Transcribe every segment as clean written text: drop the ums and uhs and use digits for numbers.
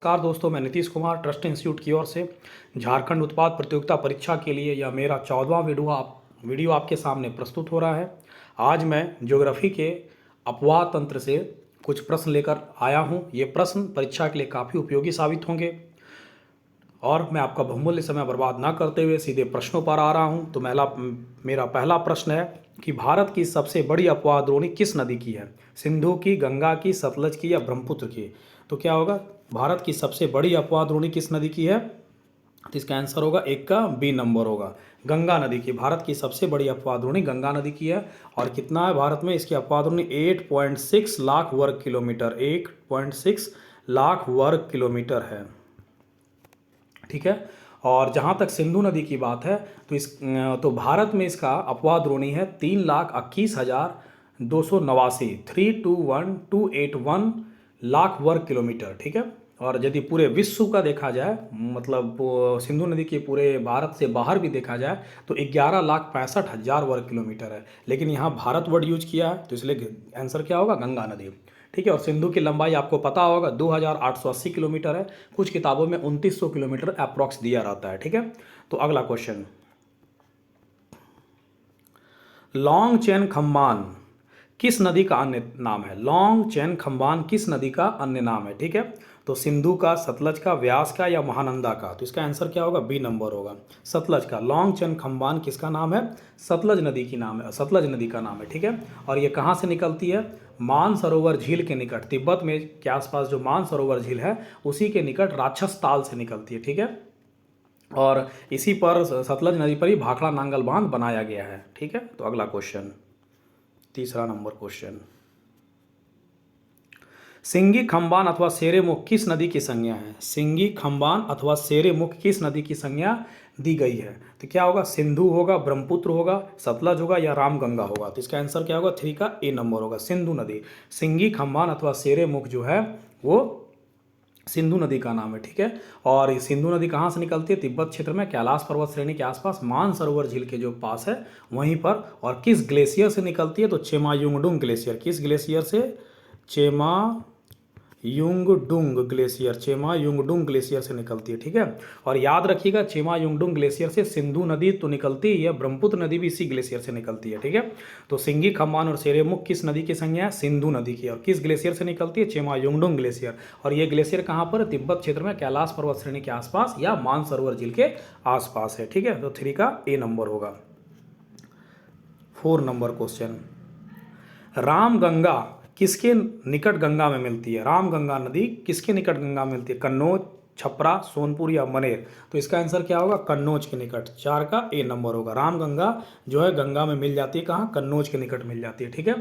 नमस्कार दोस्तों, मैं नीतीश कुमार ट्रस्ट इंस्टीट्यूट की ओर से झारखंड उत्पाद प्रतियोगिता परीक्षा के लिए यह मेरा 14वां वीडियो आपके सामने प्रस्तुत हो रहा है। आज मैं ज्योग्राफी के अपवाद तंत्र से कुछ प्रश्न लेकर आया हूं। ये प्रश्न परीक्षा के लिए काफ़ी उपयोगी साबित होंगे और मैं आपका बहुमूल्य समय बर्बाद ना करते हुए सीधे प्रश्नों पर आ रहा हूं। तो मेरा पहला प्रश्न है कि भारत की सबसे बड़ी अपवाह द्रोणी किस नदी की है? सिंधु की, गंगा की, सतलज की या ब्रह्मपुत्र की? तो क्या होगा? भारत की सबसे बड़ी अपवाह द्रोणी किस नदी की है? तो इसका आंसर होगा एक का बी नंबर होगा, गंगा नदी की। भारत की सबसे बड़ी अपवाह द्रोणी गंगा नदी की है। और कितना है भारत में इसकी अपवाह द्रोणी? 8.6 लाख वर्ग किलोमीटर, 8.6 लाख वर्ग किलोमीटर है। ठीक है। और जहाँ तक सिंधु नदी की बात है तो भारत में इसका अपवाह द्रोणी है 3,21,289, 321,281 लाख वर्ग किलोमीटर। ठीक है। और यदि पूरे विश्व का देखा जाए, मतलब सिंधु नदी के पूरे भारत से बाहर भी देखा जाए तो 11,65,000 वर्ग किलोमीटर है। लेकिन यहाँ भारत वर्ड यूज किया है तो इसलिए आंसर क्या होगा? गंगा नदी। ठीक है। और सिंधु की लंबाई आपको पता होगा 2,880 किलोमीटर है। कुछ किताबों में 2,900 किलोमीटर अप्रॉक्स दिया रहता है। ठीक है। तो अगला क्वेश्चन, लॉन्ग चेन खम्बान किस नदी का अन्य नाम है? लॉन्ग चेन खम्बान किस नदी का अन्य नाम है? ठीक है। तो सिंधु का, सतलज का, व्यास का या महानंदा का? तो इसका आंसर क्या होगा? बी नंबर होगा, सतलज का। लॉन्ग चेन खम्बान किसका नाम है? सतलज नदी की नाम है, सतलज नदी का नाम है। ठीक है। और ये कहाँ से निकलती है? मानसरोवर झील के निकट, तिब्बत में के आसपास जो मानसरोवर झील है उसी के निकट राक्षस ताल से निकलती है। ठीक है। और इसी पर, सतलज नदी पर ही भाखड़ा नांगल बांध बनाया गया है। ठीक है। तो अगला क्वेश्चन, तीसरा नंबर क्वेश्चन, सिंगी खम्बान अथवा शेरेमुख किस नदी की संज्ञा है? सिंगी खम्बान अथवा शेरेमुख किस नदी की संज्ञा दी गई है? तो क्या होगा? सिंधु होगा, ब्रह्मपुत्र होगा, सतलज होगा या रामगंगा होगा? तो इसका आंसर क्या होगा? 3 का ए नंबर होगा, सिंधु नदी। सिंगी खम्बान अथवा शेरेमुख जो है वो सिंधु नदी का नाम है। ठीक है। और ये सिंधु नदी कहाँ से निकलती है? तिब्बत क्षेत्र में कैलाश पर्वत श्रेणी के आसपास मानसरोवर झील के जो पास है वहीं पर। और किस ग्लेशियर से निकलती है? तो चेमायुंगडुंग ग्लेशियर। किस ग्लेशियर से? चेमायुंगडुंग ग्लेशियर, चेमायुंगडुंग ग्लेशियर से निकलती है। ठीक है। और याद रखिएगा, चेमायुंगडुंग ग्लेशियर से सिंधु नदी तो निकलती ही है, ब्रह्मपुत्र नदी भी इसी ग्लेशियर से निकलती है। ठीक है। तो सिंगी खम्बान और शेरेमुख किस नदी की संज्ञा है? सिंधु नदी की। और किस ग्लेशियर से निकलती है? चेमायुंगडुंग ग्लेशियर। और ये ग्लेशियर कहाँ पर? तिब्बत क्षेत्र में कैलाश पर्वत श्रेणी के आसपास या मानसरोवर झील के आसपास है। ठीक है। तो 3 का ए नंबर होगा। 4 नंबर क्वेश्चन, रामगंगा किसके निकट गंगा में मिलती है? रामगंगा नदी किसके निकट गंगा में मिलती है? कन्नौज, छपरा, सोनपुर या मनेर? तो इसका आंसर क्या होगा? कन्नौज के निकट। 4 का ए नंबर होगा। रामगंगा जो है गंगा में मिल जाती है कहाँ? कन्नौज के निकट मिल जाती है। ठीक है।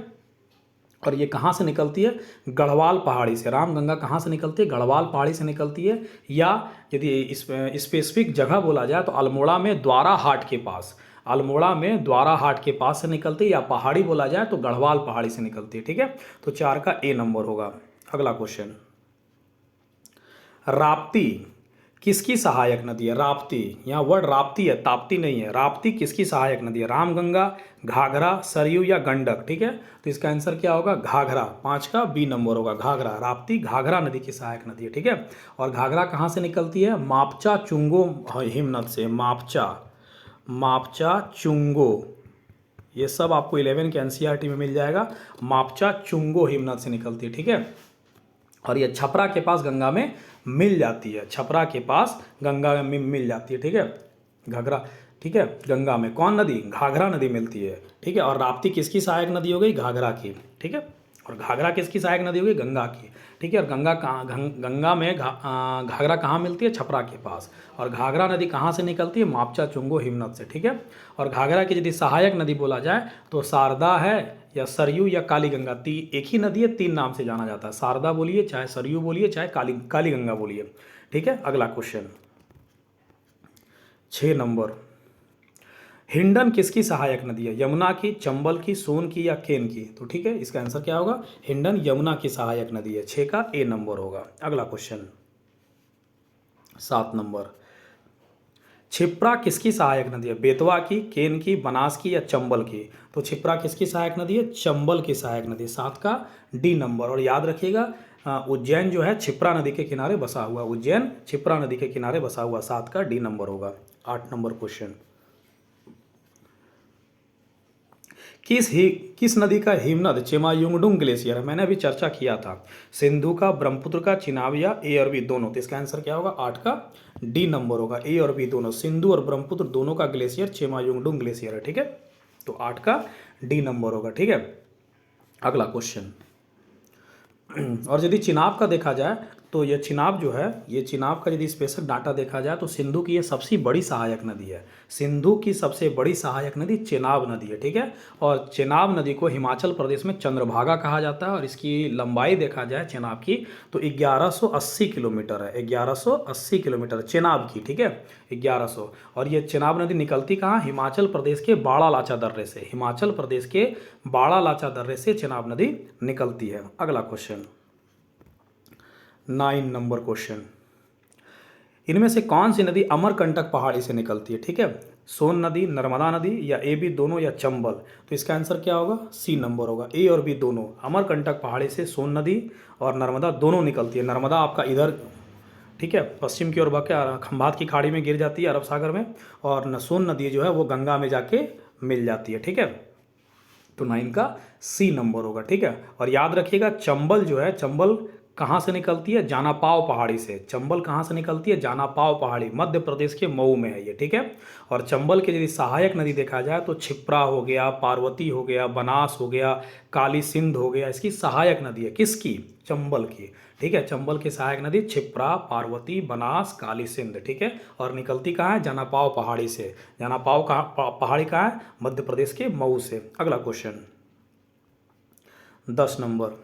और ये कहाँ से निकलती है? गढ़वाल पहाड़ी से। रामगंगा कहाँ से निकलती है? गढ़वाल पहाड़ी से निकलती है। या यदि स्पेसिफिक जगह बोला जाए तो अल्मोड़ा में द्वारा हाट के पास, अल्मोड़ा में द्वारा हाट के पास से निकलती है। या पहाड़ी बोला जाए तो गढ़वाल पहाड़ी से निकलती है। ठीक है। तो 4 का ए नंबर होगा। अगला क्वेश्चन, राप्ती किसकी सहायक नदी है? राप्ती, यहाँ वर्ड राप्ती है, ताप्ती नहीं है। राप्ती किसकी सहायक नदी है? रामगंगा, घाघरा, सरयू या गंडक? ठीक है। तो इसका आंसर क्या होगा? घाघरा। 5 का बी नंबर होगा, घाघरा। राप्ती घाघरा नदी की सहायक नदी है। ठीक है। और घाघरा कहाँ से निकलती है? मापचा चुंगो हिमनद से। मापचा चुंगो, ये सब आपको 11 के एनसीईआरटी में मिल जाएगा। मापचा चुंगो हिमनद से निकलती है। ठीक है। और ये छपरा के पास गंगा में मिल जाती है, छपरा के पास गंगा में मिल जाती है। ठीक है। घाघरा, ठीक है, गंगा में कौन नदी? घाघरा नदी मिलती है। ठीक है। और राप्ती किसकी सहायक नदी हो गई? घाघरा की। ठीक है। और घाघरा किसकी सहायक नदी हो गई? गंगा की। ठीक है। और गंगा में घाघरा कहाँ मिलती है? छपरा के पास। और घाघरा नदी कहाँ से निकलती है? मापचा चुंगो हिमनद से। ठीक है। और घाघरा की यदि सहायक नदी बोला जाए तो शारदा है या सरयू या काली गंगा। एक ही नदी है, 3 नाम से जाना जाता है। शारदा बोलिए, चाहे सरयू बोलिए, चाहे काली गंगा बोलिए। ठीक है। अगला क्वेश्चन, 6 नंबर, हिंडन किसकी सहायक नदी है? यमुना की, चंबल की, सोन की या केन की? तो ठीक है, इसका आंसर क्या होगा? हिंडन यमुना की सहायक नदी है। 6 का ए नंबर होगा। अगला क्वेश्चन, 7 नंबर, क्षिप्रा किसकी सहायक नदी है? बेतवा की, केन की, बनास की या चंबल की? तो क्षिप्रा किसकी सहायक नदी है? चंबल की सहायक नदी। 7 का डी नंबर। और याद रखिएगा, उज्जैन जो है क्षिप्रा नदी के किनारे बसा हुआ, उज्जैन क्षिप्रा नदी के किनारे बसा हुआ। 7 का डी नंबर होगा। 8 नंबर क्वेश्चन, किस नदी का हिमनद चेमायुंगडुंग ग्लेशियर है? मैंने अभी चर्चा किया था। सिंधु का, ब्रह्मपुत्र का, चिनाब या ए और बी दोनों। तो इसका आंसर क्या होगा? 8 का डी नंबर होगा, ए और बी दोनों। सिंधु और ब्रह्मपुत्र दोनों का ग्लेशियर चेमायुंगडुंग ग्लेशियर है। ठीक है, तो 8 का डी नंबर होगा। ठीक है, अगला क्वेश्चन। और यदि चिनाब का देखा जाए तो ये चिनाब जो है, ये चिनाब का यदि स्पेशल डाटा देखा जाए तो सिंधु की ये सबसे बड़ी सहायक नदी है। सिंधु की सबसे बड़ी सहायक नदी चेनाब नदी है। ठीक है, और चेनाब नदी को हिमाचल प्रदेश में चंद्रभागा कहा जाता है। और इसकी लंबाई देखा जाए चेनाब की तो 1180 किलोमीटर है। 1180 किलोमीटर चेनाब की। ठीक है, 1100। और ये चेनाब नदी निकलती कहाँ? हिमाचल प्रदेश के बाड़ा लाचा दर्रे से। हिमाचल प्रदेश के बाड़ा लाचा दर्रे से चेनाब नदी निकलती है। अगला क्वेश्चन, 9 नंबर क्वेश्चन। इनमें से कौन सी नदी अमरकंटक पहाड़ी से निकलती है? ठीक है, सोन नदी, नर्मदा नदी या ए बी दोनों या चंबल। तो इसका आंसर क्या होगा? सी नंबर होगा, ए और बी दोनों। अमरकंटक पहाड़ी से सोन नदी और नर्मदा दोनों निकलती है। नर्मदा आपका इधर, ठीक है, पश्चिम की ओर बह के खंभात की खाड़ी में गिर जाती है, अरब सागर में। और सोन नदी जो है वो गंगा में जाके मिल जाती है। ठीक है, तो 9 का सी नंबर होगा। ठीक है, और याद रखिएगा चंबल जो है, चंबल कहाँ से निकलती है? जानापाव पहाड़ी से। चंबल कहाँ से निकलती है? जानापाव पहाड़ी, मध्य प्रदेश के मऊ में है ये। ठीक है, और चंबल के यदि सहायक नदी देखा जाए तो क्षिप्रा हो गया, पार्वती हो गया, बनास हो गया, काली सिंध हो गया। इसकी सहायक नदी है, किसकी? चंबल की। ठीक है, चंबल की सहायक नदी क्षिप्रा, पार्वती, बनास, काली सिंध। ठीक है, और निकलती कहाँ है? जानापाव पहाड़ी से। जानापाव पहाड़ी कहाँ है? मध्य प्रदेश के मऊ से। अगला क्वेश्चन, 10 नंबर।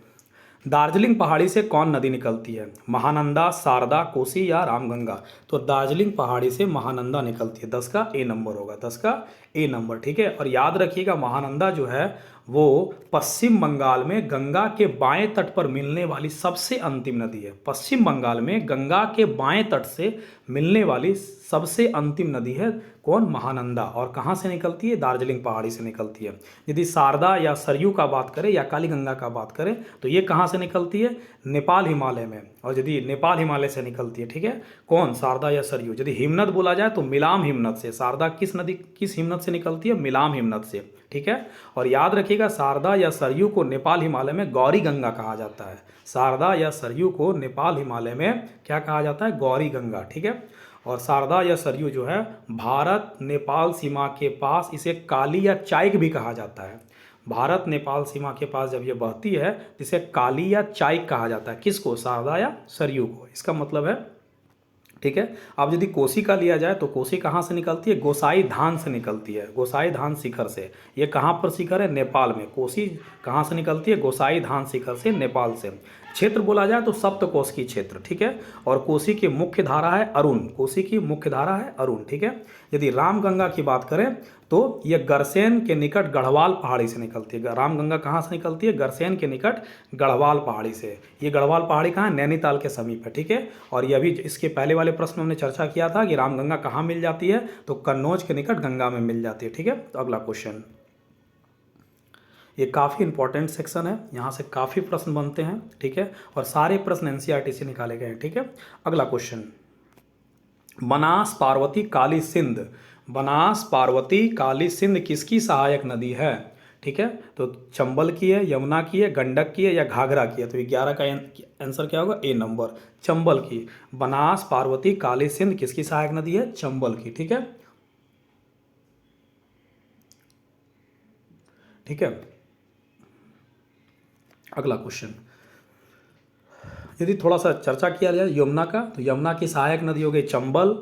दार्जिलिंग पहाड़ी से कौन नदी निकलती है? महानंदा, शारदा, कोसी या रामगंगा। तो दार्जिलिंग पहाड़ी से महानंदा निकलती है। 10 का ए नंबर होगा, 10 का ए नंबर। ठीक है, और याद रखिएगा महानंदा जो है वो पश्चिम बंगाल में गंगा के बाएं तट पर मिलने वाली सबसे अंतिम नदी है। पश्चिम बंगाल में गंगा के बाएं तट से मिलने वाली सबसे अंतिम नदी है कौन? महानंदा। और कहाँ से निकलती है? दार्जिलिंग पहाड़ी से निकलती है। यदि शारदा या सरयू का बात करें या काली गंगा का बात करें तो ये कहाँ से निकलती है? नेपाल हिमालय में। और यदि नेपाल हिमालय से निकलती है, ठीक है, कौन? शारदा या सरयू। यदि हिमनद बोला जाए तो मिलाम हिमनद से। शारदा किस नदी, किस हिमनद से निकलती है? मिलाम हिमनद से। ठीक है, और याद रखिएगा शारदा या सरयू को नेपाल हिमालय में गौरी गंगा कहा जाता है। शारदा या सरयू को नेपाल हिमालय में क्या कहा जाता है? गौरी गंगा। ठीक है, और शारदा या सरयू जो है भारत नेपाल सीमा के पास इसे काली या चाइक भी कहा जाता है। भारत नेपाल सीमा के पास जब ये बहती है तो इसे काली या चाइक कहा जाता है। किसको? शारदा या सरयू को। इसका मतलब है, ठीक है। अब यदि कोसी का लिया जाए तो कोसी कहाँ से निकलती है? गोसाई धान से निकलती है। गोसाई धान शिखर से। ये कहाँ पर शिखर है? नेपाल में। कोसी कहाँ से निकलती है? गोसाई धान शिखर से, नेपाल से। क्षेत्र बोला जाए तो सप्तकोशी क्षेत्र। ठीक है, और कोसी की मुख्य धारा है अरुण। कोसी की मुख्य धारा है अरुण। ठीक है, यदि रामगंगा की बात करें तो यह गरसेन के निकट गढ़वाल पहाड़ी से निकलती है। रामगंगा कहाँ से निकलती है? गरसेन के निकट गढ़वाल पहाड़ी से। ये गढ़वाल पहाड़ी कहाँ है? नैनीताल के समीप है। ठीक है, और यह भी इसके पहले वाले प्रश्न में हमने चर्चा किया था कि रामगंगा कहाँ मिल जाती है, तो कन्नौज के निकट गंगा में मिल जाती है। ठीक है, तो अगला क्वेश्चन, ये काफ़ी इंपॉर्टेंट सेक्शन है, यहाँ से काफ़ी प्रश्न बनते हैं। ठीक है, और सारे प्रश्न एनसीईआरटी से निकाले गए हैं। ठीक है, अगला क्वेश्चन, बनास, पार्वती, काली सिंध। बनास, पार्वती, काली सिंध किसकी सहायक नदी है? ठीक है, तो चंबल की है, यमुना की है, गंडक की है या घाघरा की है? तो 11 का आंसर क्या होगा? ए नंबर, चंबल की। बनास, पार्वती, काली सिंध किसकी सहायक नदी है? चंबल की। ठीक है, ठीक है, अगला क्वेश्चन, यदि थोड़ा सा चर्चा किया जाए यमुना का, तो यमुना की सहायक नदी हो गई चंबल,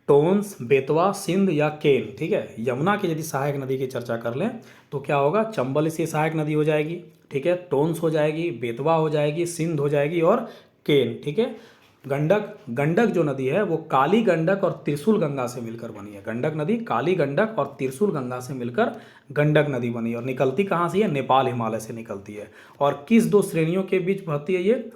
टोंस, बेतवा, सिंध या केन। ठीक है, यमुना की यदि सहायक नदी की चर्चा कर लें तो क्या होगा? चंबल इसकी सहायक नदी हो जाएगी। ठीक है, टोंस हो जाएगी, बेतवा हो जाएगी, सिंध हो जाएगी और केन। ठीक है, गंडक जो नदी है वो काली गंडक और त्रिशूल गंगा से मिलकर बनी है। गंडक नदी काली गंडक और त्रिशूल गंगा से मिलकर गंडक नदी बनी है। और निकलती कहाँ से है? नेपाल हिमालय से निकलती है। और किस दो श्रेणियों के बीच बहती है ये?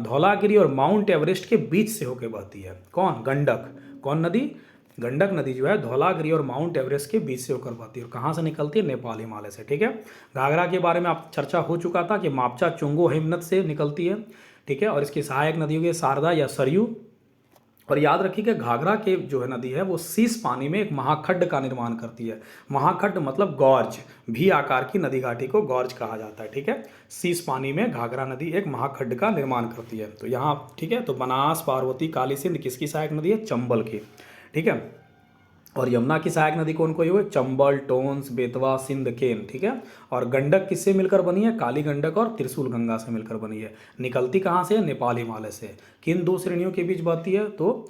धौलागिरी और माउंट एवरेस्ट के बीच से होकर बहती है। कौन? गंडक। कौन नदी? गंडक नदी जो है धौलागिरी और माउंट एवरेस्ट के बीच से होकर बहती है। और कहाँ से निकलती है? नेपाल हिमालय से। ठीक है। घाघरा के बारे में आप चर्चा हो चुका था कि मापचा चुंगो हिमनद से निकलती है। ठीक है। और इसकी सहायक नदी होगी शारदा या सरयू। और याद रखिए कि घाघरा के जो है नदी है वो शीश पानी में एक महाखड्ड का निर्माण करती है। महाखड्ड मतलब गॉर्ज, भी आकार की नदी घाटी को गॉर्ज कहा जाता है। ठीक है। शीश पानी में घाघरा नदी एक महाखड्ड का निर्माण करती है। तो यहाँ ठीक है, तो बनास, पार्वती, काली सिंध किसकी सहायक नदी है? चंबल की। ठीक है। और यमुना की सहायक नदी कौन कोई हुई? चंबल, टोंस, बेतवा, सिंध, केन। ठीक है। और गंडक किससे मिलकर बनी है? काली गंडक और त्रिशूल गंगा से मिलकर बनी है। निकलती कहाँ से? नेपाल हिमालय से। किन दो श्रेणियों के बीच बहती है? तो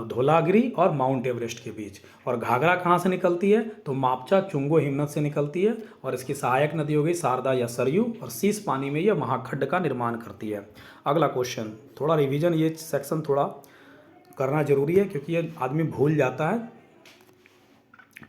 धौलागिरी और माउंट एवरेस्ट के बीच। और घाघरा कहाँ से निकलती है? तो मापचा चुंगो हिमनद से निकलती है। और इसकी सहायक नदी हो गई शारदा या सरयू। और शीश पानी में यह महाखड्ड का निर्माण करती है। अगला क्वेश्चन, थोड़ा रिवीजन, ये सेक्शन थोड़ा करना जरूरी है क्योंकि ये आदमी भूल जाता है।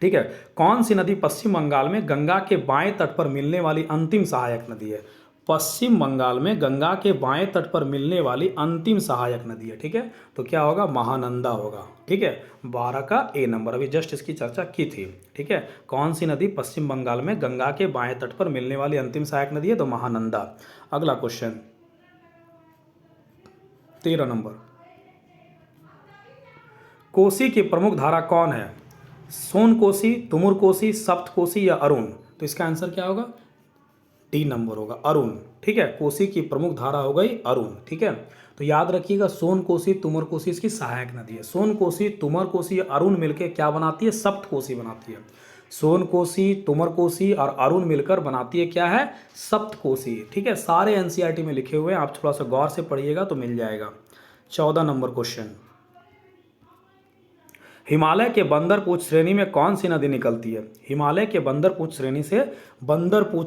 ठीक है। कौन सी नदी पश्चिम बंगाल में गंगा के बाएं तट पर मिलने वाली अंतिम सहायक नदी है? पश्चिम बंगाल में गंगा के बाएं तट पर मिलने वाली अंतिम सहायक नदी है। ठीक है। तो क्या होगा? महानंदा होगा। ठीक है। 12 का ए नंबर, अभी जस्ट इसकी चर्चा की थी। ठीक है। कौन सी नदी पश्चिम बंगाल में गंगा के बाएं तट पर मिलने वाली अंतिम सहायक नदी है? तो महानंदा। अगला क्वेश्चन 13 नंबर, कोसी की प्रमुख धारा कौन है? सोन कोसी, तुमुर कोसी, सप्त कोसी या अरुण? तो इसका आंसर क्या होगा? डी नंबर होगा, अरुण। ठीक है। कोसी की प्रमुख धारा हो गई अरुण। ठीक है। तो याद रखिएगा, सोन कोसी, तुमुर कोसी इसकी सहायक नदी है। सोन कोसी, तुमुर कोसी, अरुण मिलकर क्या बनाती है? सप्त कोसी बनाती है। सोन कोसी, तुमुर कोसी और अरुण मिलकर बनाती है क्या है? सप्त कोसी। ठीक है। सारे एनसीईआरटी में लिखे हुए हैं, आप थोड़ा सा गौर से पढ़िएगा तो मिल जाएगा। 14 नंबर क्वेश्चन, हिमालय के बंदरपूछ श्रेणी में कौन सी नदी निकलती है? हिमालय के बंदरपूछ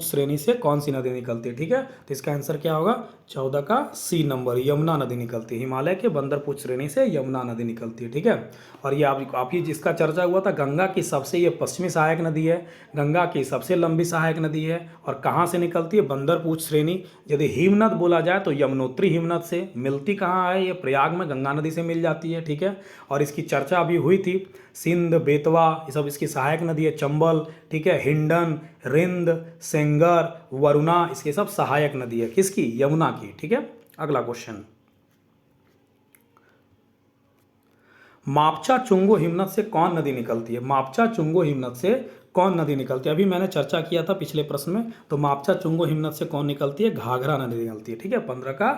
श्रेणी से कौन सी नदी निकलती है? ठीक है। तो इसका आंसर क्या होगा? 14 का सी नंबर, यमुना नदी निकलती है। हिमालय के बंदरपूछ श्रेणी से यमुना नदी निकलती है। ठीक है। और ये आप ही जिसका चर्चा हुआ था, गंगा की सबसे ये पश्चिमी सहायक नदी है, गंगा की सबसे लंबी सहायक नदी है। और कहाँ से निकलती है? बंदरपूछ श्रेणी। यदि हिमनद बोला जाए तो यमुनोत्री हिमनद से। मिलती कहाँ है? ये प्रयाग में गंगा नदी से मिल जाती है। ठीक है। और इसकी चर्चा अभी हुई थी, सिंध, बेतवा ये सब इसकी सहायक नदी है। चंबल, ठीक है, हिंडन, रिंद, सेंगर, वरुणा इसके सब सहायक नदी है। किसकी? यमुना की। ठीक है। अगला क्वेश्चन, मापचा चुंगो हिमनद से कौन नदी निकलती है? मापचा चुंगो हिमनद से कौन नदी निकलती है? अभी मैंने चर्चा किया था पिछले प्रश्न में। तो मापचा चुंगो हिमनद से कौन निकलती है? घाघरा नदी निकलती है। ठीक है। 15 का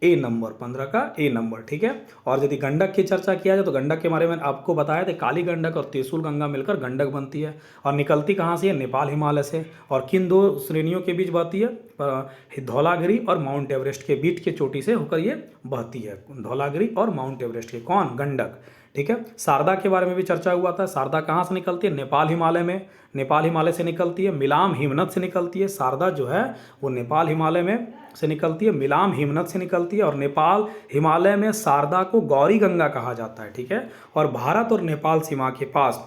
ए नंबर, 15 का ए नंबर। ठीक है। और यदि गंडक की चर्चा किया जाए तो गंडक के बारे में आपको बताया था, काली गंडक और त्रिशूल गंगा मिलकर गंडक बनती है। और निकलती कहाँ से है? नेपाल हिमालय से। और किन दो श्रेणियों के बीच बहती है? धौलागिरी और माउंट एवरेस्ट के बीच के चोटी से होकर ये बहती है। धौलागिरी और माउंट एवरेस्ट के। कौन? गंडक। ठीक है। शारदा के बारे में भी चर्चा हुआ था। शारदा कहाँ से निकलती है? नेपाल हिमालय में, नेपाल हिमालय से निकलती है। मिलाम हिमनद से निकलती है। शारदा जो है वो नेपाल हिमालय में से निकलती है, मिलाम हिमनद से निकलती है। और नेपाल हिमालय में शारदा को गौरी गंगा कहा जाता है। ठीक है। और भारत और नेपाल सीमा के पास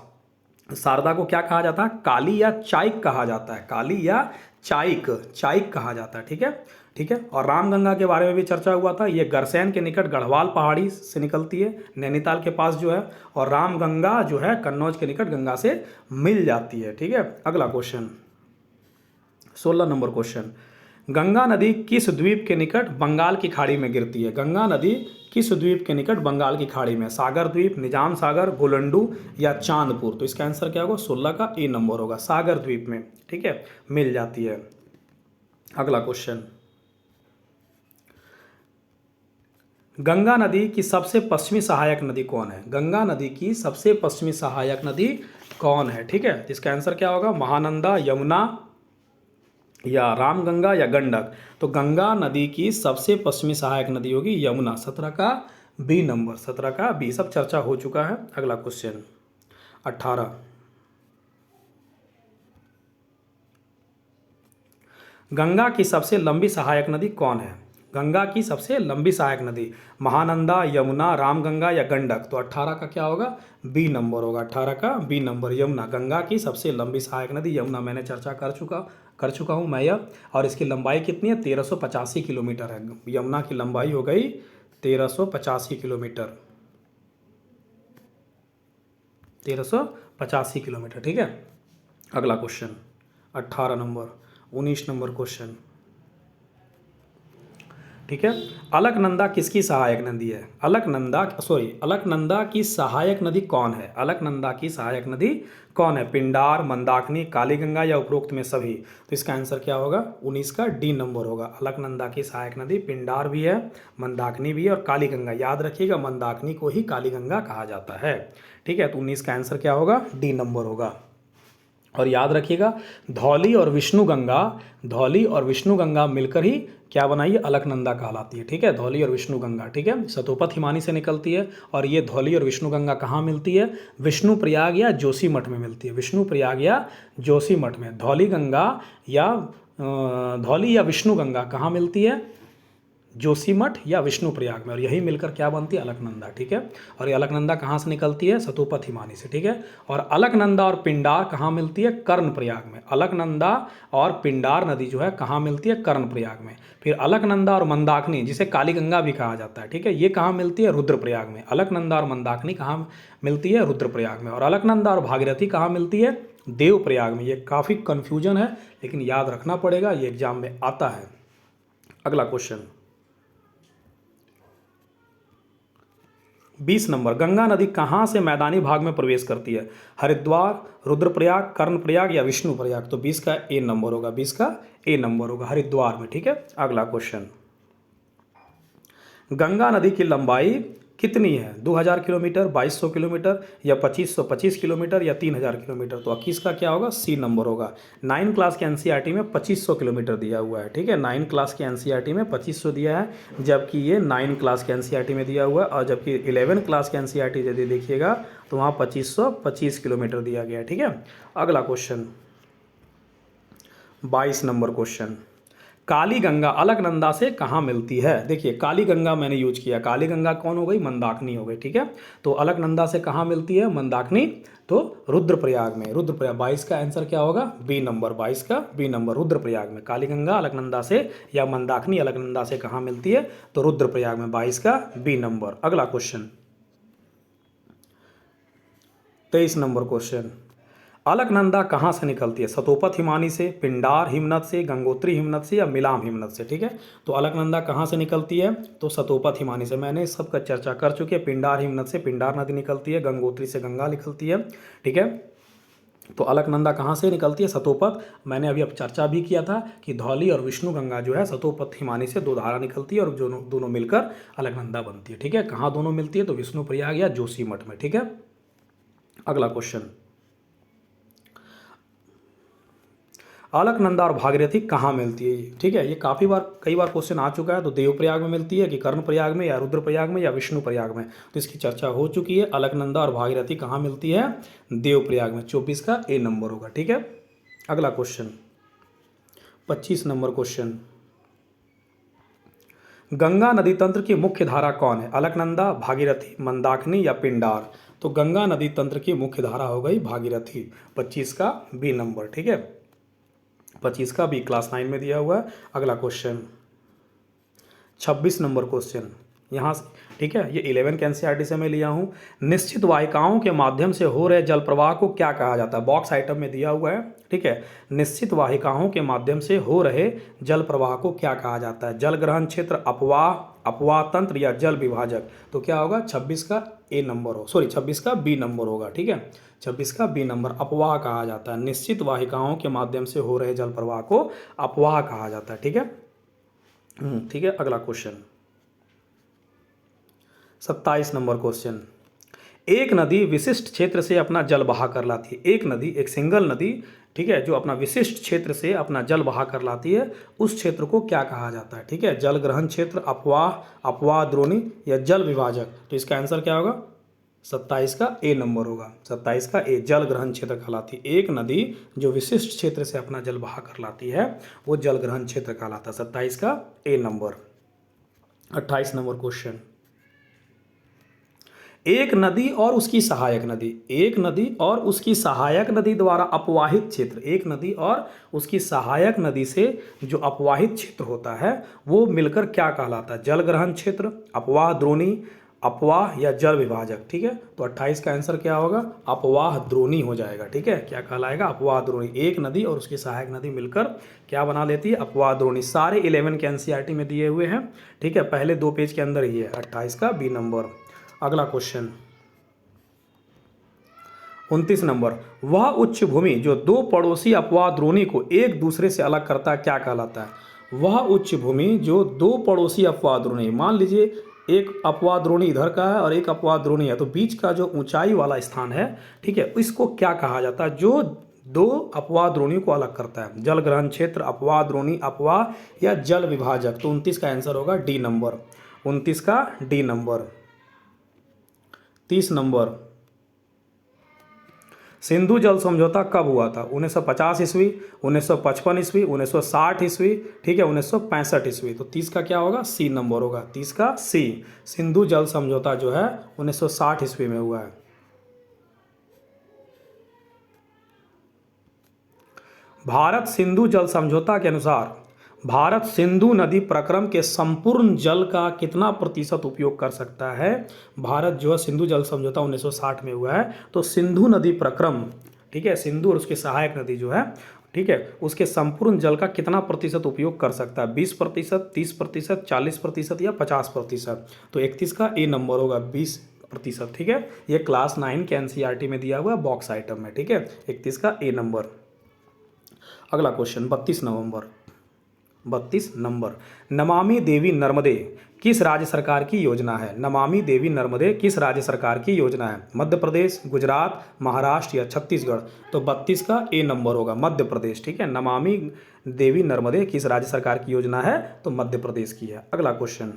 शारदा को क्या कहा जाता है? काली या चाइक कहा जाता है। काली या चाइक कहा जाता है। ठीक है। ठीक है। और रामगंगा के बारे में भी चर्चा हुआ था। ये गरसैन के निकट गढ़वाल पहाड़ी से निकलती है, नैनीताल के पास जो है। और रामगंगा जो है कन्नौज के निकट गंगा से मिल जाती है। ठीक है। अगला क्वेश्चन 16 नंबर क्वेश्चन, गंगा नदी किस द्वीप के निकट बंगाल की खाड़ी में गिरती है? गंगा नदी किस द्वीप के निकट बंगाल की खाड़ी में? सागर द्वीप, निजाम सागर, गोलंडू या चांदपुर? तो इसका आंसर क्या होगा? 16 का ए नंबर होगा, सागर द्वीप में। ठीक है। मिल जाती है। अगला क्वेश्चन, गंगा नदी की सबसे पश्चिमी सहायक नदी कौन है? गंगा नदी की सबसे पश्चिमी सहायक नदी कौन है? ठीक है। इसका आंसर क्या होगा? महानंदा, यमुना या रामगंगा या गंडक? तो गंगा नदी की सबसे पश्चिमी सहायक नदी होगी यमुना। 17 का बी नंबर, 17 का बी। सब चर्चा हो चुका है। अगला क्वेश्चन 18, गंगा की सबसे लंबी सहायक नदी कौन है? गंगा की सबसे लंबी सहायक नदी महानंदा, यमुना, रामगंगा या गंडक? तो 18 का क्या होगा? बी नंबर होगा। 18 का बी नंबर, यमुना। गंगा की सबसे लंबी सहायक नदी यमुना। मैंने चर्चा कर चुका हूँ मैं यह। और इसकी लंबाई कितनी है? 1385 किलोमीटर है। यमुना की लंबाई हो गई 1385 किलोमीटर। 1385 किलोमीटर। ठीक है, अगला क्वेश्चन 18 नंबर, 19 नंबर क्वेश्चन। ठीक है, अलकनंदा किसकी सहायक नदी है? अलकनंदा की सहायक नदी कौन है? अलकनंदा की सहायक नदी कौन है? पिंडार, मंदाकिनी, कालीगंगा या उपरोक्त में सभी? तो इसका आंसर क्या होगा? 19 का डी नंबर होगा। अलकनंदा की सहायक नदी पिंडार भी है, मंदाकिनी भी है और कालीगंगा। याद रखिएगा, मंदाकिनी को ही कालीगंगा कहा जाता है। ठीक है, तो 19 का आंसर क्या होगा? डी नंबर होगा। और याद रखिएगा, धौली और विष्णु गंगा मिलकर ही क्या बनाई है? अलकनंदा कहलाती है। ठीक है, धौली और विष्णु गंगा। ठीक है, सतोपथ हिमानी से निकलती है। और ये धौली और विष्णु गंगा कहाँ मिलती है? विष्णु प्रयाग या जोशीमठ में मिलती है। विष्णु प्रयाग या जोशीमठ में। धौली या विष्णु गंगा कहाँ मिलती है? जोशीमठ या विष्णु प्रयाग में। और यही मिलकर क्या बनती है? अलकनंदा। ठीक है, और ये अलकनंदा कहाँ से निकलती है? सतोपथ हिमानी से। ठीक है, और अलकनंदा और पिंडार कहाँ मिलती है? कर्णप्रयाग में। अलकनंदा और पिंडार नदी जो है कहाँ मिलती है? कर्णप्रयाग में। फिर अलकनंदा और मंदाकिनी, जिसे कालीगंगा भी कहा जाता है, ठीक है, ये कहाँ मिलती है? रुद्रप्रयाग में। अलकनंदा और मंदाकिनी कहाँ मिलती है? रुद्रप्रयाग में। और अलकनंदा और भागीरथी कहाँ मिलती है? देवप्रयाग में। ये काफ़ी कन्फ्यूजन है, लेकिन याद रखना पड़ेगा, ये एग्जाम में आता है। अगला क्वेश्चन 20 नंबर, गंगा नदी कहाँ से मैदानी भाग में प्रवेश करती है? हरिद्वार, रुद्रप्रयाग, कर्णप्रयाग या विष्णुप्रयाग? तो 20 का ए नंबर होगा। 20 का ए नंबर होगा, हरिद्वार में। ठीक है, अगला क्वेश्चन, गंगा नदी की लंबाई कितनी है? 2000 किलोमीटर, 2200 किलोमीटर या 2525 किलोमीटर या 3000 किलोमीटर? तो 21 का क्या होगा? सी नंबर होगा। 9 क्लास के एनसीईआरटी में 2500 किलोमीटर दिया हुआ है। ठीक है, 9 क्लास के एनसीईआरटी में 2500 दिया है, जबकि ये 9 क्लास के एनसीईआरटी में दिया हुआ है। और जबकि 11 क्लास के एनसीईआरटी यदि देखिएगा तो वहाँ 2525 किलोमीटर दिया गया है। ठीक है, अगला question 22 number question, Kaliganga Alaknanda से कहाँ मिलती है? देखिए, कालीगंगा मैंने यूज किया। कालीगंगा कौन हो गई? मंदाकिनी हो गई। ठीक है, तो अलकनंदा से कहाँ मिलती है? मंदाकिनी, तो रुद्रप्रयाग में। रुद्रप्रयाग। 22 का आंसर क्या होगा? B number. 22 का बी नंबर, रुद्रप्रयाग में। कालीगंगा अलकनंदा से या मंदाकिनी अलकनंदा से कहाँ मिलती है? तो रुद्रप्रयाग में। 22 का बी नंबर। अगला क्वेश्चन 23 नंबर क्वेश्चन, अलकनंदा कहाँ से निकलती है? सतोपथ हिमानी से, पिंडार हिमनद से, गंगोत्री हिमनद से या मिलाम हिमनद से? ठीक है, तो अलकनंदा कहाँ से निकलती है? तो सतोपथ हिमानी से। मैंने इस सब का चर्चा कर चुके हैं। पिंडार हिमनद से पिंडार नदी निकलती है, गंगोत्री से गंगा निकलती है। ठीक है, तो अलकनंदा कहाँ से निकलती है? सतोपथ। मैंने अभी अब चर्चा भी किया था कि धौली और विष्णु गंगा जो है सतोपथ हिमानी से दो धारा निकलती है और जो दोनों मिलकर अलकनंदा बनती है। ठीक है, कहाँ दोनों मिलती है? तो विष्णु प्रयाग या जोशीमठ में। ठीक है, अगला क्वेश्चन, अलकनंदा और भागीरथी कहाँ मिलती है? ठीक है, ये कई बार क्वेश्चन आ चुका है। तो देवप्रयाग में मिलती है कि कर्णप्रयाग में या रुद्रप्रयाग में या विष्णुप्रयाग में? तो इसकी चर्चा हो चुकी है। अलकनंदा और भागीरथी कहाँ मिलती है? देवप्रयाग में। 24 का ए नंबर होगा। ठीक है, अगला क्वेश्चन 25 नंबर क्वेश्चन, गंगा नदी तंत्र की मुख्य धारा कौन है? अलकनंदा, भागीरथी, मंदाकिनी या पिंडार? तो गंगा नदी तंत्र की मुख्य धारा हो गई भागीरथी। 25 का बी नंबर। ठीक है, 25 का बी, क्लास 9 में दिया हुआ है। अगला क्वेश्चन 26 नंबर क्वेश्चन, यहाँ से, ठीक है, ये 11 के एनसीईआरटी से मैं लिया हूँ। निश्चित वाहिकाओं के माध्यम से हो रहे जल प्रवाह को क्या कहा जाता है? बॉक्स आइटम में दिया हुआ है। ठीक है, निश्चित वाहिकाओं के माध्यम से हो रहे जल प्रवाह को क्या कहा जाता है? जल ग्रहण क्षेत्र, अपवाह तंत्र या जल विभाजक? तो क्या होगा? 26 का ए नंबर हो, 26 का बी नंबर होगा। ठीक है, 26 का बी नंबर, अपवाह कहा जाता है। निश्चित वाहिकाओं के माध्यम से हो रहे जल प्रवाह को अपवाह कहा जाता है। ठीक है, ठीक है, अगला क्वेश्चन 27 नंबर क्वेश्चन, एक नदी विशिष्ट क्षेत्र से अपना जल बहा कर लाती है। एक नदी, एक सिंगल नदी, ठीक है, जो अपना विशिष्ट क्षेत्र से अपना जल बहा कर लाती है, उस क्षेत्र को क्या कहा जाता है? ठीक है, जल ग्रहण क्षेत्र, अपवाह द्रोणी या जल विभाजक? तो इसका आंसर क्या होगा? 27 का ए नंबर होगा। 27 का ए, जल ग्रहण क्षेत्र कहलाती है। एक नदी जो विशिष्ट क्षेत्र से अपना जल बहा कर लाती है वो जल ग्रहण क्षेत्र कहलाता है। 27 का ए नंबर। 28 नंबर क्वेश्चन, एक नदी और उसकी सहायक नदी, एक नदी और उसकी सहायक नदी द्वारा अपवाहित क्षेत्र, एक नदी और उसकी सहायक नदी से जो अपवाहित क्षेत्र होता है वो मिलकर क्या कहलाता है? जल ग्रहण क्षेत्र, अपवाह द्रोणी, अपवाह या जल विभाजक, ठीक है। तो 28 का आंसर क्या होगा, अपवाह द्रोणी हो जाएगा, ठीक है। क्या कहलाएगा, अपवाह द्रोणी। एक नदी और उसकी सहायक नदी मिलकर क्या बना लेती है, अपवाह द्रोणी। सारे 11 के एनसीईआरटी में दिए हुए हैं, ठीक है, पहले 2 पेज के अंदर ही है। 28 का बी नंबर। अगला क्वेश्चन 29 नंबर, वह उच्च भूमि जो 2 पड़ोसी अपवाह द्रोणी को एक दूसरे से अलग करता है क्या कहलाता है। वह उच्च भूमि जो 2 पड़ोसी अपवाह द्रोणी, मान लीजिए एक अपवाह द्रोणी इधर का है और एक अपवाह द्रोणी है, तो बीच का जो ऊंचाई वाला स्थान है, ठीक है, इसको क्या कहा जाता है, जो 2 अपवाह द्रोणी को अलग करता है। जल ग्रहण क्षेत्र, अपवाह द्रोणी, अपवाह या जल विभाजक। तो 29 का आंसर होगा डी नंबर। 29 का डी नंबर। 30 नंबर, सिंधु जल समझौता कब हुआ था। 1950 ईस्वी, 1955 ईस्वी, 1960 ईस्वी, ठीक है, 1965 ईस्वी। तो 30 का क्या होगा, सी नंबर होगा। 30 का सी। सिंधु जल समझौता जो है 1960 ईस्वी में हुआ है। भारत सिंधु जल समझौता के अनुसार भारत सिंधु नदी प्रक्रम के संपूर्ण जल का कितना प्रतिशत उपयोग कर सकता है। भारत जो है सिंधु जल समझौता 1960 में हुआ है, तो सिंधु नदी प्रक्रम, ठीक है, सिंधु और उसकी सहायक नदी जो है, ठीक है, उसके संपूर्ण जल का कितना प्रतिशत उपयोग कर सकता है। 20%, 30%, 40% या 50%। तो 31 का ए नंबर होगा, 20%, ठीक है। ये क्लास 9 के एनसीईआरटी में दिया हुआ है बॉक्स आइटम में, ठीक है। 31 का ए नंबर। अगला क्वेश्चन 32 नंबर, नमामि देवी नर्मदे किस राज्य सरकार की योजना है। नमामि देवी नर्मदे किस राज्य सरकार की योजना है। मध्य प्रदेश, गुजरात, महाराष्ट्र या छत्तीसगढ़। तो 32 का ए नंबर होगा, मध्य प्रदेश, ठीक है। नमामि देवी नर्मदे किस राज्य सरकार की योजना है, तो मध्य प्रदेश की है। अगला क्वेश्चन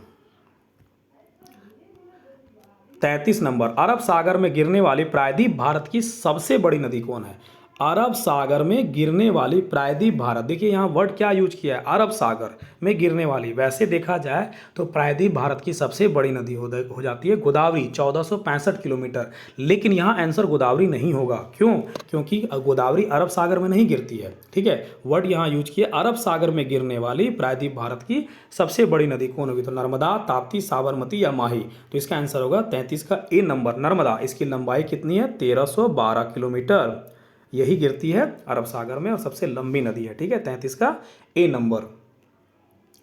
33 नंबर, अरब सागर में गिरने वाली प्रायद्वीप भारत की सबसे बड़ी नदी कौन है। अरब सागर में गिरने वाली प्रायद्वीप भारत, देखिए यहाँ वर्ड क्या यूज किया है, अरब सागर में गिरने वाली। वैसे देखा जाए तो प्रायद्वीप भारत की सबसे बड़ी नदी हो जाती है गोदावरी, 1465 किलोमीटर। लेकिन यहाँ आंसर गोदावरी नहीं होगा, क्यों, क्योंकि गोदावरी अरब सागर में नहीं गिरती है, ठीक है। वर्ड यहाँ यूज किया अरब सागर में गिरने वाली प्रायद्वीप भारत की सबसे बड़ी नदी कौन होगी। तो नर्मदा, ताप्ती, साबरमती या माही। तो इसका आंसर होगा 33 का ए नंबर, नर्मदा। इसकी लंबाई कितनी है, 1312 किलोमीटर। यही गिरती है अरब सागर में और सबसे लंबी नदी है, ठीक है। 33 का ए नंबर,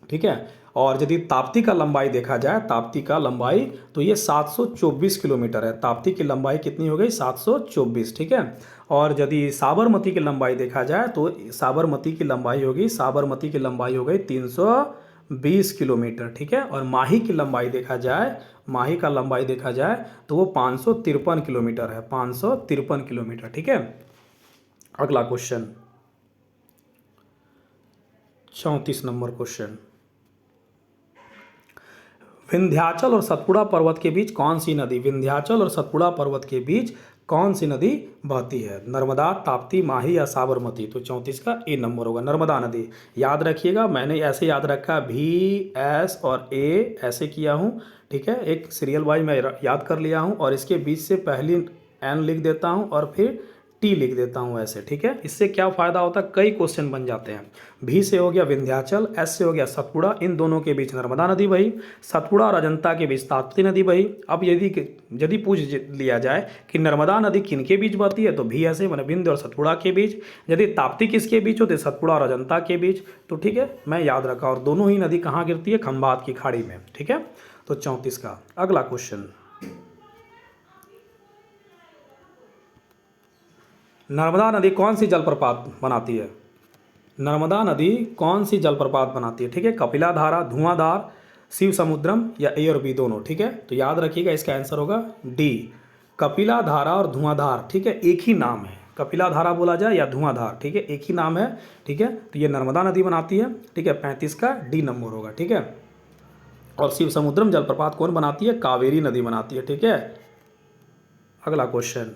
ठीक है। और यदि ताप्ती का लंबाई देखा जाए, ताप्ती का लंबाई तो ये 724 किलोमीटर है। ताप्ती की लंबाई कितनी हो गई, 724, ठीक है। और यदि साबरमती की लंबाई देखा जाए तो साबरमती की लंबाई होगी, साबरमती की लंबाई हो गई 320 किलोमीटर, ठीक है। और माही की लंबाई देखा जाए, माही का लंबाई देखा जाए तो वो 553 किलोमीटर है, 553 किलोमीटर, ठीक है। अगला क्वेश्चन 34 नंबर क्वेश्चन, विंध्याचल और सतपुड़ा पर्वत के बीच कौन सी नदी, विंध्याचल और सतपुड़ा पर्वत के बीच कौन सी नदी बहती है। नर्मदा, ताप्ती, माही या साबरमती। तो 34 का ए नंबर होगा, नर्मदा नदी। याद रखिएगा, मैंने ऐसे याद रखा, भी, एस और ए ऐसे किया हूँ, ठीक है। एक सीरियल वाइज मैं याद कर लिया हूँ और इसके बीच से पहली एन लिख देता हूँ और फिर टी लिख देता हूँ ऐसे, ठीक है। इससे क्या फ़ायदा होता है, कई क्वेश्चन बन जाते हैं। भी से हो गया विंध्याचल, एस से हो गया सतपुड़ा, इन दोनों के बीच नर्मदा नदी बही, सतपुड़ा और अजंता के बीच ताप्ती नदी बही। अब यदि पूछ लिया जाए कि नर्मदा नदी किन के बीच बहती है, तो भी ऐसे मैंने विंध्य और सतपुड़ा के बीच। यदि ताप्ती किसके बीच होते, सतपुड़ा और अजंता के बीच। तो ठीक है, मैं याद रखा। और दोनों ही नदी कहाँ गिरती है, खंबात की खाड़ी में, ठीक है। तो 34 का। अगला क्वेश्चन, नर्मदा नदी कौन सी जलप्रपात बनाती है। नर्मदा नदी कौन सी जलप्रपात बनाती है, ठीक है। कपिला धारा, धुआंधार, शिव समुद्रम या ए और बी दोनों, ठीक है। तो याद रखिएगा, इसका आंसर होगा डी, कपिला धारा और धुआंधार, ठीक है, एक ही नाम है। कपिला धारा बोला जाए या धुआंधार, ठीक है, एक ही नाम है, ठीक है। तो ये नर्मदा नदी बनाती है, ठीक है। 35 का डी नंबर होगा, ठीक है। और शिव समुद्रम जलप्रपात कौन बनाती है, कावेरी नदी बनाती है, ठीक है। अगला क्वेश्चन,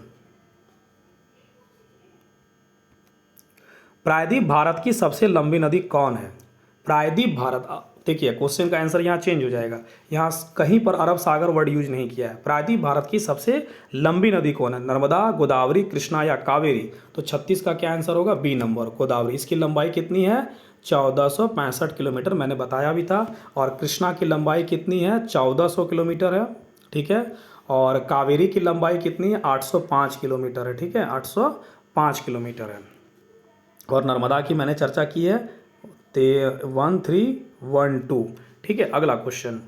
प्रायद्वीप भारत की सबसे लंबी नदी कौन है। प्रायद्वीप भारत, देखिए क्वेश्चन का आंसर यहाँ चेंज हो जाएगा, यहाँ कहीं पर अरब सागर वर्ड यूज नहीं किया है। प्रायद्वीप भारत की सबसे लंबी नदी कौन है, नर्मदा, गोदावरी, कृष्णा या कावेरी। तो 36 का क्या आंसर होगा, बी नंबर, गोदावरी। इसकी लंबाई कितनी है, 1465 किलोमीटर, मैंने बताया भी था। और कृष्णा की लंबाई कितनी है, 1400 किलोमीटर है। ठीक है। और कावेरी की लंबाई कितनी है, 805 किलोमीटर है, ठीक है, 805 किलोमीटर है। और नर्मदा की मैंने चर्चा की है 1312, ठीक है। अगला क्वेश्चन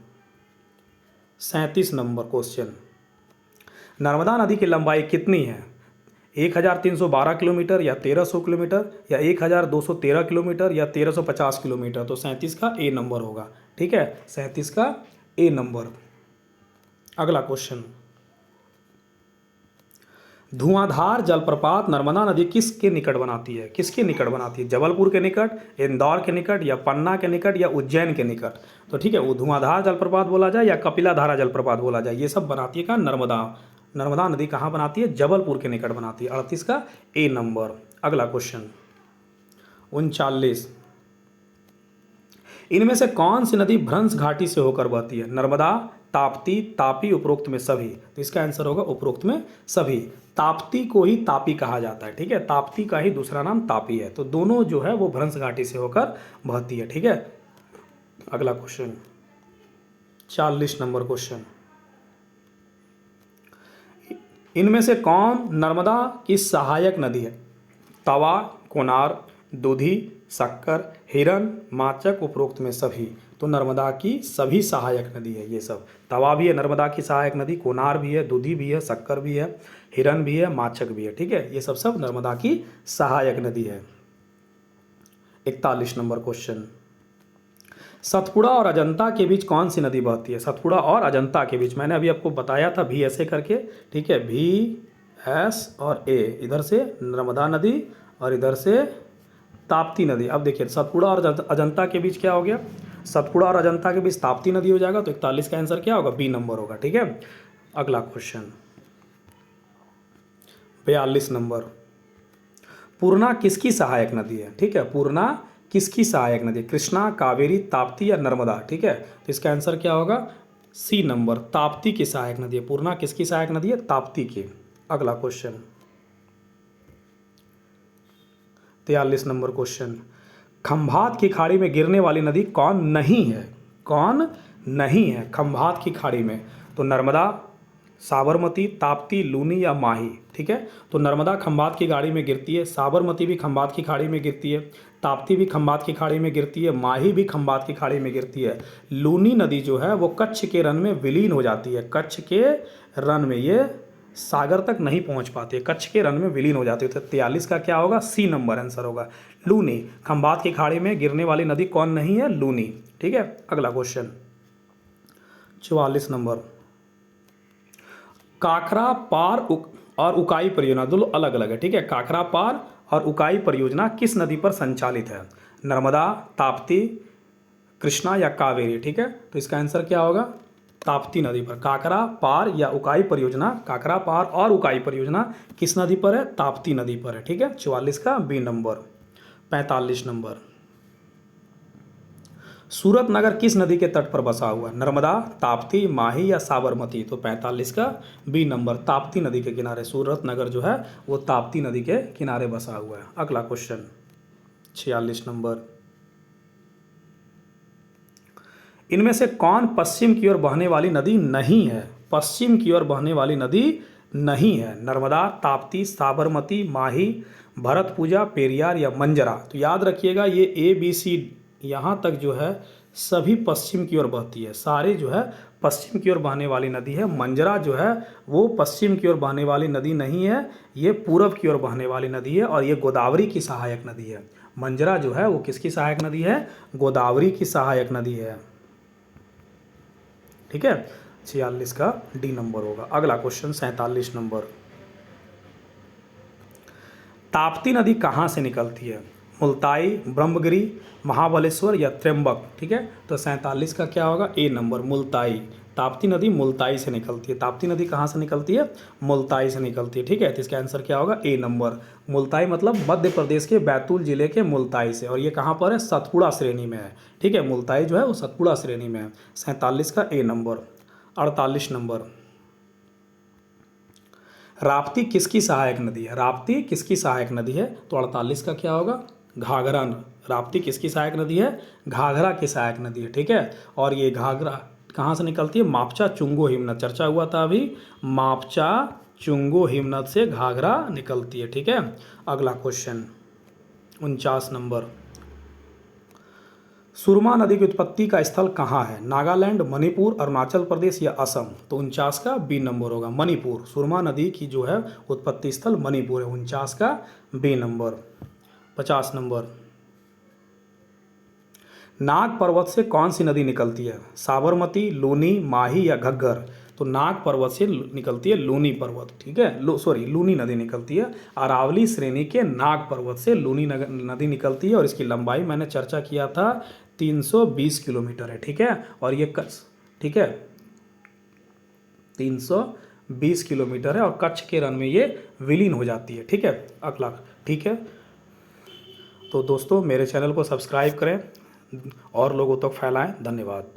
37 नंबर क्वेश्चन, नर्मदा नदी की लंबाई कितनी है, 1312 किलोमीटर या 1300 किलोमीटर या 1213 किलोमीटर या 1350 किलोमीटर। तो 37 का ए नंबर होगा, ठीक है, 37 का ए नंबर। अगला क्वेश्चन, धुआंधार जलप्रपात नर्मदा नदी किसके निकट बनाती है, किसके निकट बनाती है, जबलपुर के निकट, इंदौर के निकट या पन्ना के निकट या उज्जैन के निकट। तो ठीक है, वो धुआंधार जलप्रपात बोला जाए या कपिलाधारा जलप्रपात बोला जाए, ये सब बनाती है का नर्मदा। नर्मदा नदी कहाँ बनाती है, जबलपुर के निकट बनाती है, 38 का ए नंबर। अगला क्वेश्चन 39, इनमें से कौन सी नदी भ्रंश घाटी से होकर बहती है, नर्मदा, ताप्ती, तापी, उपरोक्त में सभी। तो इसका आंसर होगा उपरोक्त में सभी। ताप्ती को ही तापी कहा जाता है, ठीक है, ताप्ती का ही दूसरा नाम तापी है। तो दोनों जो है वो भ्रंश घाटी से होकर बहती है, ठीक है। अगला क्वेश्चन 40 नंबर क्वेश्चन, इनमें से कौन नर्मदा की सहायक नदी है, तवा, कोनार, दूधी, शक्कर, हिरन, माचक, उपरोक्त में सभी। तो नर्मदा की सभी सहायक नदी है ये सब। तवा भी है नर्मदा की सहायक नदी, कोनार भी है, दूधी भी है, शक्कर भी है, हिरन भी है, माचक भी है, ठीक है, ये सब सब नर्मदा की सहायक नदी है। 41 नंबर क्वेश्चन, सतपुड़ा और अजंता के बीच कौन सी नदी बहती है, सतपुड़ा और अजंता के बीच मैंने अभी आपको बताया था भी ऐसे करके, ठीक है, भी एस और ए, इधर से नर्मदा नदी और इधर से ताप्ती नदी। अब देखिए सतपुड़ा और अजंता के बीच क्या हो गया, सतपुड़ा और अजंता के बीच ताप्ती नदी हो जाएगा। तो 41 का आंसर क्या होगा, बी नंबर होगा, ठीक है। अगला क्वेश्चन 42 नंबर, पूर्णा किसकी सहायक नदी है, ठीक है, पूर्णा किसकी सहायक नदी, कृष्णा, कावेरी, ताप्ती या नर्मदा, ठीक है। तो इसका आंसर क्या होगा, सी नंबर, ताप्ती की सहायक नदी है। पूर्णा किसकी सहायक नदी है, ताप्ती की। अगला क्वेश्चन 43 नंबर क्वेश्चन, खंभात की खाड़ी में गिरने वाली नदी कौन नहीं है, कौन नहीं है खंभात की खाड़ी में। तो नर्मदा, साबरमती, ताप्ती, लूनी या माही, ठीक है। तो नर्मदा खंभात की खाड़ी में गिरती है, साबरमती भी खंभात की खाड़ी में गिरती है, ताप्ती भी खंभात की खाड़ी में गिरती है, माही भी खंभात की खाड़ी में गिरती है। लूनी नदी जो है वो कच्छ के रन में विलीन हो जाती है, कच्छ के रन में, ये सागर तक नहीं पहुंच पाती है, कच्छ के रन में विलीन हो जाती है। तो 43 का क्या होगा, सी नंबर आंसर होगा, लूनी। खंभात की खाड़ी में गिरने वाली नदी कौन नहीं है, लूनी, ठीक है। अगला क्वेश्चन 44 नंबर, काकरा पार और उकाई परियोजना दोनों अलग अलग है, ठीक है। काकरा पार और उकाई परियोजना किस नदी पर संचालित है, नर्मदा, ताप्ती, कृष्णा या कावेरी, ठीक है। तो इसका आंसर क्या होगा, ताप्ती नदी पर। काकरा पार या उकाई परियोजना, काकरा पार और उकाई परियोजना किस नदी पर है, ताप्ती नदी पर है, ठीक है। 44 का बी नंबर। 45 नंबर, सूरत नगर किस नदी के तट पर बसा हुआ है, नर्मदा, ताप्ती, माही या साबरमती। तो 45 का बी नंबर, ताप्ती नदी के किनारे सूरत नगर जो है वो ताप्ती नदी के किनारे बसा हुआ है। अगला क्वेश्चन 46 नंबर, इनमें से कौन पश्चिम की ओर बहने वाली नदी नहीं है, पश्चिम की ओर बहने वाली नदी नहीं है, नर्मदा, ताप्ती, साबरमती, माही, भरतपूजा, पेरियार या मंजरा। तो याद रखिएगा ये ए बी सी यहाँ तक जो है सभी पश्चिम की ओर बहती है, सारे जो है पश्चिम की ओर बहने वाली नदी है। मंजरा जो है वो पश्चिम की ओर बहने वाली नदी नहीं है, ये पूरब की ओर बहने वाली नदी है और ये गोदावरी की सहायक नदी है। मंजरा जो है वो किसकी सहायक नदी है, गोदावरी की सहायक नदी है, ठीक है। 46 का डी नंबर होगा। अगला क्वेश्चन 47 नंबर, ताप्ती नदी कहाँ से निकलती है, मुल्ताई, ब्रह्मगिरी, महाबलेश्वर या त्र्यंबक, ठीक है। तो 47 का क्या होगा, ए नंबर, मुल्ताई। ताप्ती नदी मुल्ताई से निकलती है। ताप्ती नदी कहाँ से निकलती है, मुल्ताई से निकलती है, ठीक है। तो इसका आंसर क्या होगा, ए नंबर, मुल्ताई मतलब मध्य प्रदेश के बैतूल जिले के मुल्ताई से, और ये कहाँ पर है, सतपुड़ा श्रेणी में है, ठीक है। मुल्ताई जो है वो सतपुड़ा श्रेणी में है। 47 का ए नंबर। 48 नंबर, राप्ती किसकी सहायक नदी है, राप्ती किसकी सहायक नदी है। तो 48 का क्या होगा, घाघरा। राप्ती किसकी सहायक नदी है, घाघरा की सहायक नदी है, ठीक है। और ये घाघरा कहाँ से निकलती है? मापचा चुंगो हिमनद, चर्चा हुआ था अभी, मापचा चुंगो हिमनद से घाघरा निकलती है। ठीक है, अगला क्वेश्चन 49 नंबर, सुरमा नदी की उत्पत्ति का स्थल कहाँ है? नागालैंड, मणिपुर, अरुणाचल प्रदेश या असम? तो 49 का बी नंबर होगा, मणिपुर। सुरमा नदी की जो है उत्पत्ति स्थल मणिपुर है, 49 का बी नंबर। 50 नंबर, नाग पर्वत से कौन सी नदी निकलती है? साबरमती, लूनी, माही या घग्गर? तो नाग पर्वत से निकलती है लूनी पर्वत। ठीक है, लूनी नदी निकलती है। अरावली श्रेणी के नाग पर्वत से लूनी नदी निकलती है और इसकी लंबाई मैंने चर्चा किया था 320 किलोमीटर है। ठीक है, और ये ठीक है 320 किलोमीटर है और कच्छ के रण में ये विलीन हो जाती है। ठीक है, अगला। ठीक है, तो दोस्तों मेरे चैनल को सब्सक्राइब करें और लोगों तक फैलाएं। धन्यवाद।